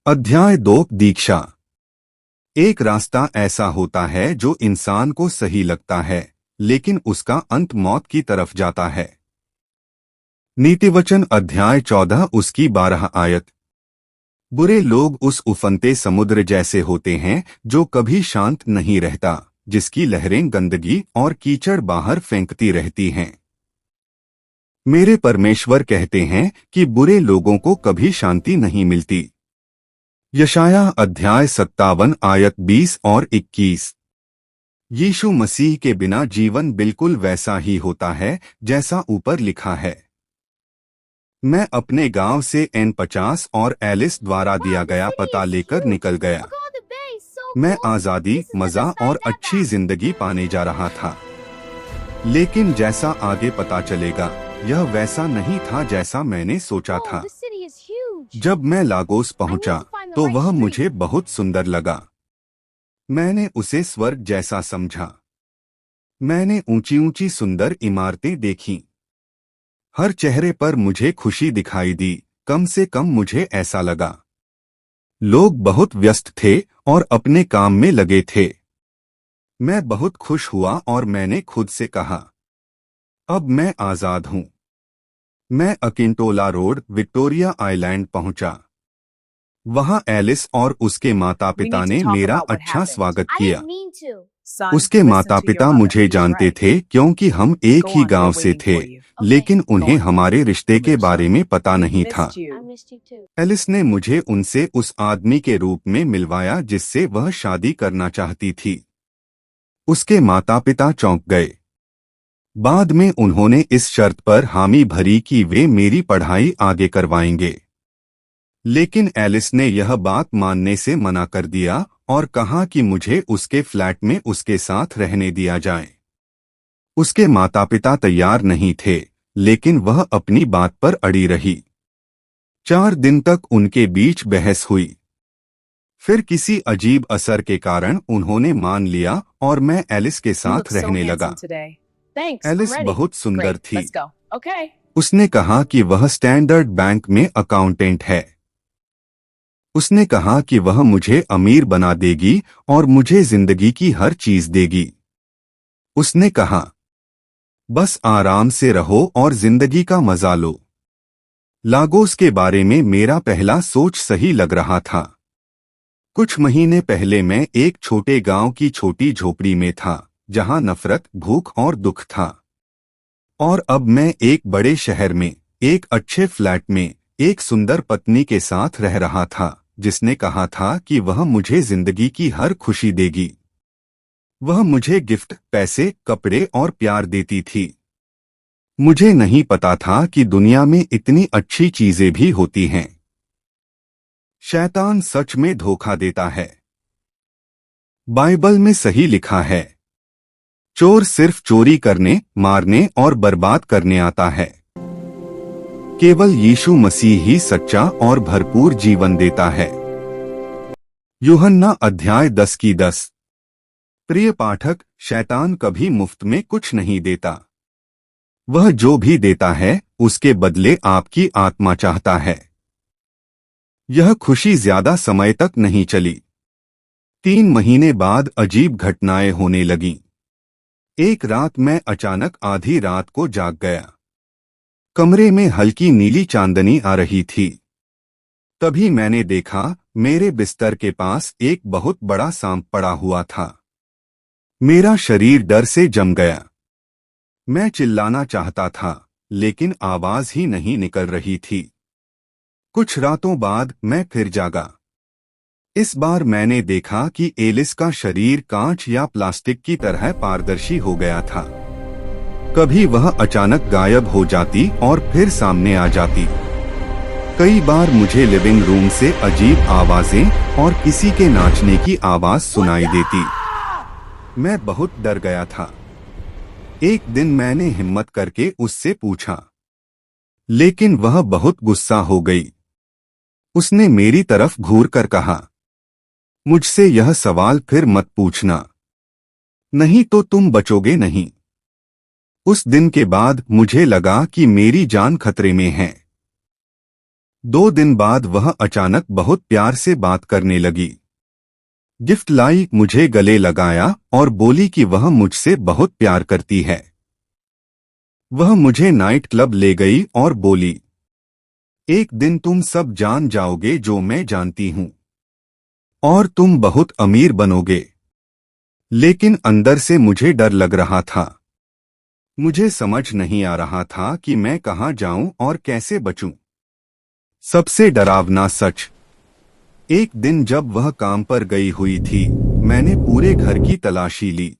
अध्याय 2 दीक्षा। एक रास्ता ऐसा होता है जो इंसान को सही लगता है, लेकिन उसका अंत मौत की तरफ जाता है। नीतिवचन अध्याय 14 उसकी 12 आयत। बुरे लोग उस उफनते समुद्र जैसे होते हैं जो कभी शांत नहीं रहता, जिसकी लहरें गंदगी और कीचड़ बाहर फेंकती रहती हैं। मेरे परमेश्वर कहते हैं कि बुरे लोगों को कभी शांति नहीं मिलती। यशाया अध्याय 57 आयत 20 और 21। यीशु मसीह के बिना जीवन बिल्कुल वैसा ही होता है जैसा ऊपर लिखा है। मैं अपने गांव से N50 और एलिस द्वारा दिया गया पता लेकर निकल गया। मैं आजादी, मजा और अच्छी जिंदगी पाने जा रहा था, लेकिन जैसा आगे पता चलेगा यह वैसा नहीं था जैसा मैंने सोचा था। जब मैं लागोस पहुंचा तो वह मुझे बहुत सुंदर लगा। मैंने उसे स्वर्ग जैसा समझा। मैंने ऊंची ऊंची सुंदर इमारतें देखीं। हर चेहरे पर मुझे खुशी दिखाई दी, कम से कम मुझे ऐसा लगा। लोग बहुत व्यस्त थे और अपने काम में लगे थे। मैं बहुत खुश हुआ और मैंने खुद से कहा, अब मैं आजाद हूं। मैं अकिंटोला रोड, विक्टोरिया आइलैंड पहुंचा। वहां एलिस और उसके माता पिता ने मेरा अच्छा स्वागत किया। उसके माता पिता मुझे जानते थे क्योंकि हम एक ही गांव से थे, लेकिन उन्हें हमारे रिश्ते के बारे में पता नहीं था। एलिस ने मुझे उनसे उस आदमी के रूप में मिलवाया जिससे वह शादी करना चाहती थी। उसके माता पिता चौंक गए। बाद में उन्होंने इस शर्त पर हामी भरी कि वे मेरी पढ़ाई आगे करवाएंगे, लेकिन एलिस ने यह बात मानने से मना कर दिया और कहा कि मुझे उसके फ्लैट में उसके साथ रहने दिया जाए। उसके माता पिता तैयार नहीं थे, लेकिन वह अपनी बात पर अड़ी रही। 4 दिन तक उनके बीच बहस हुई। फिर किसी अजीब असर के कारण उन्होंने मान लिया और मैं एलिस के साथ रहने लगा। एलिस बहुत सुंदर थी। उसने कहा कि वह स्टैंडर्ड बैंक में अकाउंटेंट है। उसने कहा कि वह मुझे अमीर बना देगी और मुझे जिंदगी की हर चीज देगी। उसने कहा, बस आराम से रहो और जिंदगी का मजा लो। लागोस के बारे में मेरा पहला सोच सही लग रहा था। कुछ महीने पहले मैं एक छोटे गांव की छोटी झोपड़ी में था, जहां नफरत, भूख और दुख था। और अब मैं एक बड़े शहर में, एक अच्छे फ्लैट में, एक सुंदर पत्नी के साथ रह रहा था, जिसने कहा था कि वह मुझे जिंदगी की हर खुशी देगी। वह मुझे गिफ्ट, पैसे, कपड़े और प्यार देती थी। मुझे नहीं पता था कि दुनिया में इतनी अच्छी चीजें भी होती हैं। शैतान सच में धोखा देता है। बाइबल में सही लिखा है, चोर सिर्फ चोरी करने, मारने और बर्बाद करने आता है। केवल यीशु मसीह ही सच्चा और भरपूर जीवन देता है। यूहन्ना अध्याय 10 की 10। प्रिय पाठक, शैतान कभी मुफ्त में कुछ नहीं देता। वह जो भी देता है उसके बदले आपकी आत्मा चाहता है। यह खुशी ज्यादा समय तक नहीं चली। 3 महीने बाद अजीब घटनाएं होने लगीं। एक रात मैं अचानक आधी रात को जाग गया। कमरे में हल्की नीली चांदनी आ रही थी। तभी मैंने देखा, मेरे बिस्तर के पास एक बहुत बड़ा सांप पड़ा हुआ था। मेरा शरीर डर से जम गया। मैं चिल्लाना चाहता था, लेकिन आवाज ही नहीं निकल रही थी। कुछ रातों बाद मैं फिर जागा। इस बार मैंने देखा कि एलिस का शरीर कांच या प्लास्टिक की तरह पारदर्शी हो गया था। कभी वह अचानक गायब हो जाती और फिर सामने आ जाती। कई बार मुझे लिविंग रूम से अजीब आवाजें और किसी के नाचने की आवाज सुनाई देती। मैं बहुत डर गया था। एक दिन मैंने हिम्मत करके उससे पूछा, लेकिन वह बहुत गुस्सा हो गई। उसने मेरी तरफ घूर कर कहा, मुझसे यह सवाल फिर मत पूछना, नहीं तो तुम बचोगे नहीं। उस दिन के बाद मुझे लगा कि मेरी जान खतरे में है। 2 दिन बाद वह अचानक बहुत प्यार से बात करने लगी। गिफ्ट लाई, मुझे गले लगाया और बोली कि वह मुझसे बहुत प्यार करती है। वह मुझे नाइट क्लब ले गई और बोली, एक दिन तुम सब जान जाओगे जो मैं जानती हूं, और तुम बहुत अमीर बनोगे। लेकिन अंदर से मुझे डर लग रहा था। मुझे समझ नहीं आ रहा था कि मैं कहां जाऊं और कैसे बचूं। सबसे डरावना सच, एक दिन जब वह काम पर गई हुई थी, मैंने पूरे घर की तलाशी ली।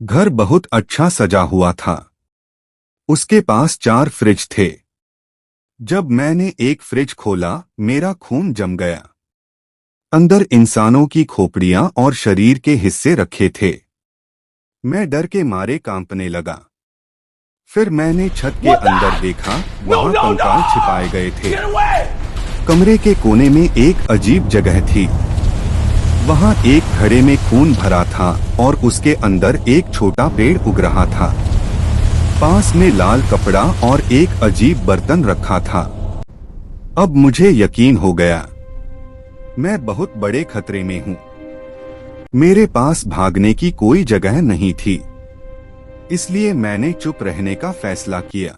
घर बहुत अच्छा सजा हुआ था। उसके पास 4 फ्रिज थे। जब मैंने एक फ्रिज खोला, मेरा खून जम गया। अंदर इंसानों की खोपड़ियां और शरीर के हिस्से रखे थे। मैं डर के मारे कांपने लगा। फिर मैंने छत के अंदर देखा, वहां कंकाल छिपाए गए थे। कमरे के कोने में एक अजीब जगह थी। वहां एक घड़े में खून भरा था और उसके अंदर एक छोटा पेड़ उग रहा था। पास में लाल कपड़ा और एक अजीब बर्तन रखा था। अब मुझे यकीन हो गया, मैं बहुत बड़े खतरे में हूं। मेरे पास भागने की कोई जगह नहीं थी, इसलिए मैंने चुप रहने का फैसला किया।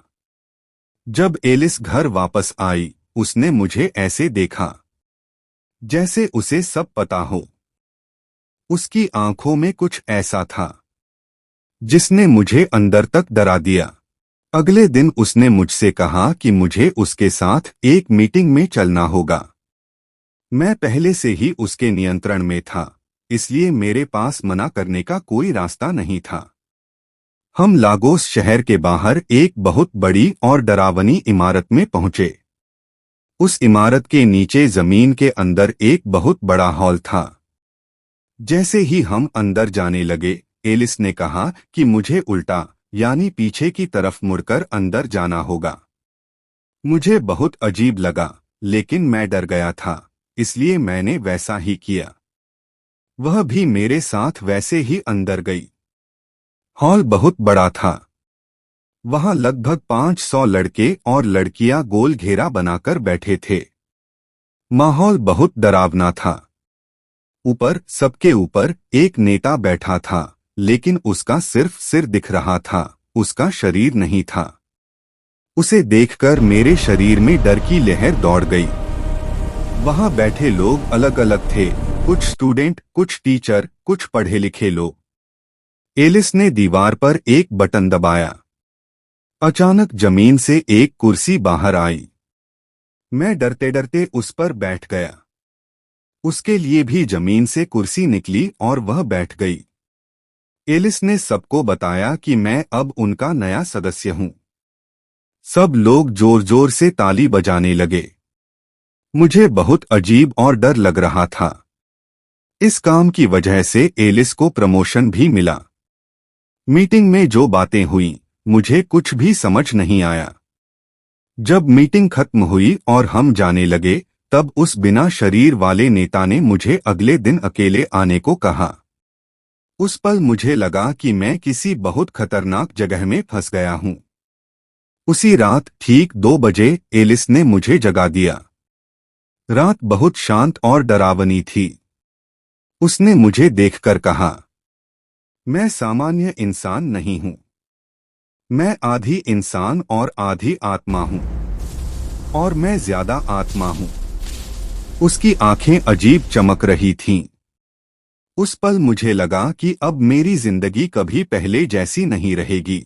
जब एलिस घर वापस आई, उसने मुझे ऐसे देखा जैसे उसे सब पता हो। उसकी आंखों में कुछ ऐसा था जिसने मुझे अंदर तक डरा दिया। अगले दिन उसने मुझसे कहा कि मुझे उसके साथ एक मीटिंग में चलना होगा। मैं पहले से ही उसके नियंत्रण में था, इसलिए मेरे पास मना करने का कोई रास्ता नहीं था। हम लागोस शहर के बाहर एक बहुत बड़ी और डरावनी इमारत में पहुंचे। उस इमारत के नीचे जमीन के अंदर एक बहुत बड़ा हॉल था। जैसे ही हम अंदर जाने लगे, एलिस ने कहा कि मुझे उल्टा यानी पीछे की तरफ मुड़कर अंदर जाना होगा। मुझे बहुत अजीब लगा, लेकिन मैं डर गया था, इसलिए मैंने वैसा ही किया। वह भी मेरे साथ वैसे ही अंदर गई। हॉल बहुत बड़ा था। वहां लगभग 500 लड़के और लड़कियां गोल घेरा बनाकर बैठे थे। माहौल बहुत डरावना था। ऊपर, सबके ऊपर एक नेता बैठा था, लेकिन उसका सिर्फ सिर दिख रहा था, उसका शरीर नहीं था। उसे देखकर मेरे शरीर में डर की लहर दौड़ गई। वहां बैठे लोग अलग अलग थे, कुछ स्टूडेंट, कुछ टीचर, कुछ पढ़े लिखे लोग। एलिस ने दीवार पर एक बटन दबाया। अचानक जमीन से एक कुर्सी बाहर आई। मैं डरते डरते उस पर बैठ गया। उसके लिए भी जमीन से कुर्सी निकली और वह बैठ गई। एलिस ने सबको बताया कि मैं अब उनका नया सदस्य हूं। सब लोग जोर जोर से ताली बजाने लगे। मुझे बहुत अजीब और डर लग रहा था। इस काम की वजह से एलिस को प्रमोशन भी मिला। मीटिंग में जो बातें हुई, मुझे कुछ भी समझ नहीं आया। जब मीटिंग खत्म हुई और हम जाने लगे, तब उस बिना शरीर वाले नेता ने मुझे अगले दिन अकेले आने को कहा। उस पल मुझे लगा कि मैं किसी बहुत खतरनाक जगह में फंस गया हूं। उसी रात ठीक 2 बजे एलिस ने मुझे जगा दिया। रात बहुत शांत और डरावनी थी। उसने मुझे देखकर कहा, मैं सामान्य इंसान नहीं हूं। मैं आधी इंसान और आधी आत्मा हूं, और मैं ज्यादा आत्मा हूं। उसकी आंखें अजीब चमक रही थीं। उस पल मुझे लगा कि अब मेरी जिंदगी कभी पहले जैसी नहीं रहेगी।